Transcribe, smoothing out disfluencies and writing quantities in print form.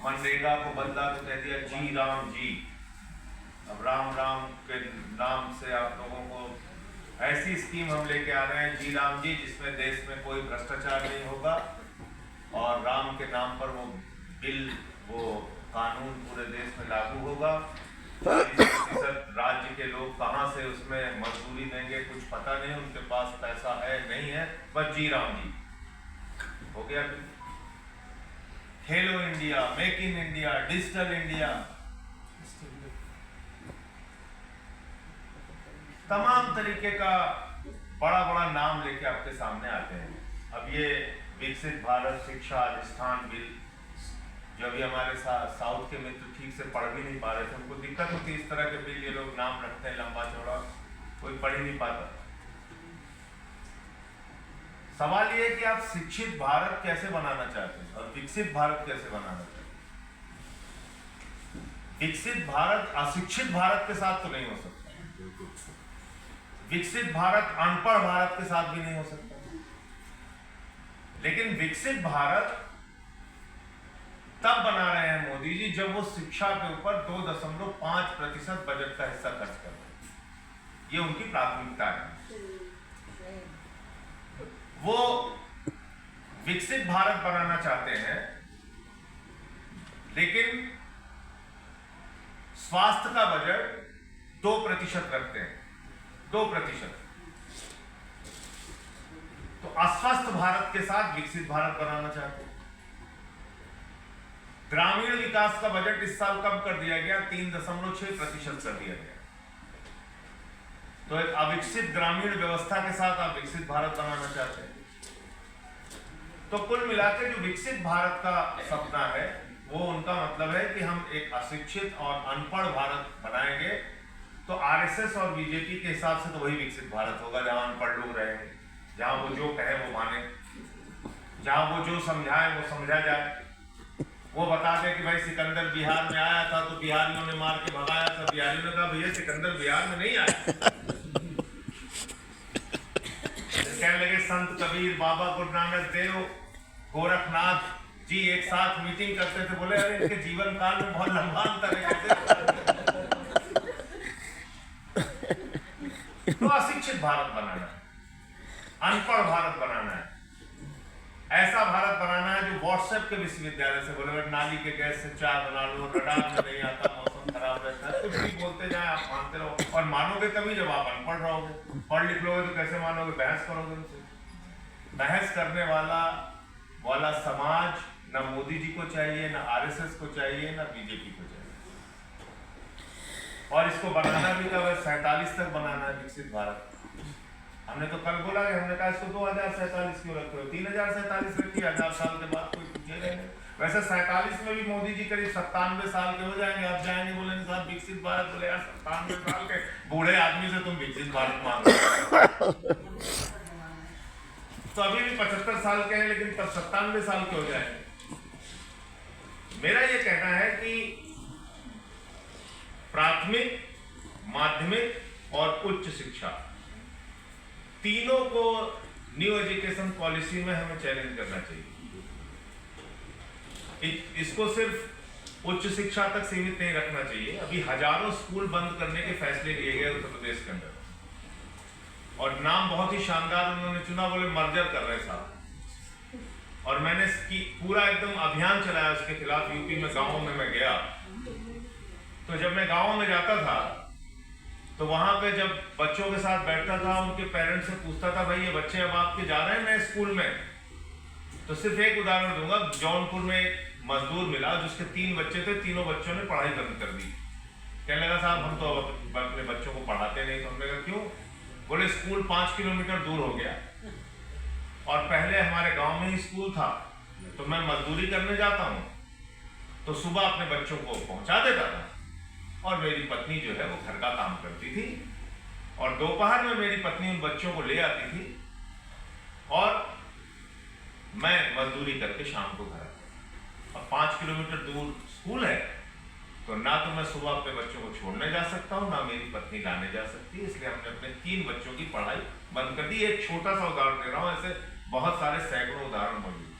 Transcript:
मनरेगा को बदला तो कह दिया जी राम जी। अब राम राम के नाम से आप लोगों को ऐसी स्कीम हम लेके आ रहे हैं जी राम जी, जिसमें देश में कोई भ्रष्टाचार नहीं होगा और राम के नाम पर वो बिल, वो कानून पूरे देश में लागू होगा। 40% राज्य के लोग कहां से उसमें मजदूरी देंगे कुछ पता नहीं, उनके पास पैसा है नहीं है, बस जी राम जी हो गया। खेलो India, make in India, digital India, तमाम तरीके का बड़ा बड़ा नाम लेके आपके सामने आते हैं। अब ये विकसित भारत शिक्षा अधिष्ठान बिल, जो अभी हमारे साउथ के मित्र ठीक से पढ़ भी नहीं पा रहे थे, उनको दिक्कत होती है इस तरह के बिल, ये लोग नाम रखते हैं लंबा चौड़ा, कोई पढ़ ही नहीं पाता। सवाल ये है कि आप शिक्षित भारत कैसे बनाना चाहते हैं और विकसित भारत कैसे बनाना चाहते हैं। विकसित भारत अशिक्षित भारत के साथ तो नहीं हो सकता, विकसित भारत अनपढ़ भारत के साथ भी नहीं हो सकता, लेकिन विकसित भारत तब बना रहे हैं मोदी जी जब वो शिक्षा के ऊपर 2.5% बजट का हिस्सा खर्च कर रहे हैं। ये उनकी प्राथमिकता है। वो विकसित भारत बनाना चाहते हैं, लेकिन स्वास्थ्य का बजट 2% रखते हैं, 2%। तो अस्वस्थ भारत के साथ विकसित भारत बनाना चाहते हैं। ग्रामीण विकास का बजट इस साल कम कर दिया गया, 3.6% कर दिया गया। तो एक अविकसित ग्रामीण व्यवस्था के साथ आप विकसित भारत बनाना चाहते हैं। तो कुल मिलाकर जो विकसित भारत का सपना है वो उनका मतलब है कि हम एक अशिक्षित और अनपढ़ भारत बनाएंगे। तो आरएसएस और बीजेपी के हिसाब से तो वही विकसित भारत होगा जहां अनपढ़ लोग रहेंगे, जहां वो जो कहे वो माने, जहां वो जो समझाए वो समझा जाए। वो बता दे कि भाई सिकंदर बिहार में आया था तो बिहारियों ने मार के भगाया था, बिहारियों ने कहा भैया सिकंदर बिहार में नहीं आया। कहने लगे संत कबीर, बाबा गुरु नानक देव, गोरखनाथ जी एक साथ मीटिंग करते थे, बोले अरे इनके जीवन काल में बहुत लंबा अंतर है। तो अशिक्षित भारत बनाना है, अनपढ़ भारत बनाना है, ऐसा भारत बनाना है जो व्हाट्सएप के विश्वविद्यालय से बोले नाली के गैस से चाय बना लो, रडार में नहीं आता, मौसम खराब रहता है, कुछ भी बोलते जाए आप मानते रहो। और मानोगे तभी जब आप अनपढ़ रहोगे, पढ़ लिख लोगे तो कैसे मानोगे, बहस करोगे उनसे। बहस करने वाला समाज न मोदी जी को चाहिए, न आरएसएस को चाहिए, न बीजेपी को चाहिए। और इसको बनाना भी था 47 तक बनाना है विकसित भारत। हमने तो कल बोला कि हमने कहा इसको 2047 क्यों रखे हो, 3047 रखिए, 1000 साल के बाद कोई पूछेगा नहीं। वैसे 47 में भी मोदी जी करीब 97 साल के हो जाएंगे। अब जाएंगे बोले साहब विकसित भारत, बोले यार 97 साल के बूढ़े आदमी से तुम विकसित भारत मांग रहे हो। तो अभी भी 75 साल के हैं, लेकिन तब 97 साल के हो जाएंगे। मेरा ये कहना है कि प्राथमिक, माध्यमिक और उच्च शिक्षा तीनों को न्यू एजुकेशन पॉलिसी में हमें चैलेंज करना चाहिए। इसको सिर्फ उच्च शिक्षा तक सीमित नहीं रखना चाहिए। अभी हजारों स्कूल बंद करने के फैसले लिए गए उत्तर प्रदेश के अंदर, और नाम बहुत ही शानदार उन्होंने चुना, बोले मर्जर कर रहे साहब। और मैंने पूरा एकदम अभियान चलाया उसके खिलाफ। यूपी में गाँवों में मैं गया, तो जब मैं गाँव में जाता था तो वहां पे जब बच्चों के साथ बैठता था, उनके पेरेंट्स से पूछता था भाई ये बच्चे अब आपके जा रहे हैं नए स्कूल में, तो सिर्फ एक उदाहरण दूंगा। जौनपुर में एक मजदूर मिला जिसके 3 बच्चे थे, तीनों बच्चों ने पढ़ाई बंद कर दी। कहने लगा साहब हम तो अपने बच्चों को पढ़ाते नहीं। तो हमने कहा क्यों? बोले स्कूल 5 किलोमीटर दूर हो गया, और पहले हमारे गाँव में ही स्कूल था, तो मैं मजदूरी करने जाता हूँ तो सुबह अपने बच्चों को पहुंचा देता था, और मेरी पत्नी जो है वो घर का काम करती थी, और दोपहर में मेरी पत्नी उन बच्चों को ले आती थी, और मैं मजदूरी करके शाम को घर आता। अब 5 किलोमीटर दूर स्कूल है, तो ना तो मैं सुबह अपने बच्चों को छोड़ने जा सकता हूँ, ना मेरी पत्नी लाने जा सकती है। इसलिए हमने अपने 3 बच्चों की पढ़ाई बंद कर दी। एक छोटा सा उदाहरण दे रहा हूँ, ऐसे बहुत सारे सैकड़ों उदाहरण मौजूद।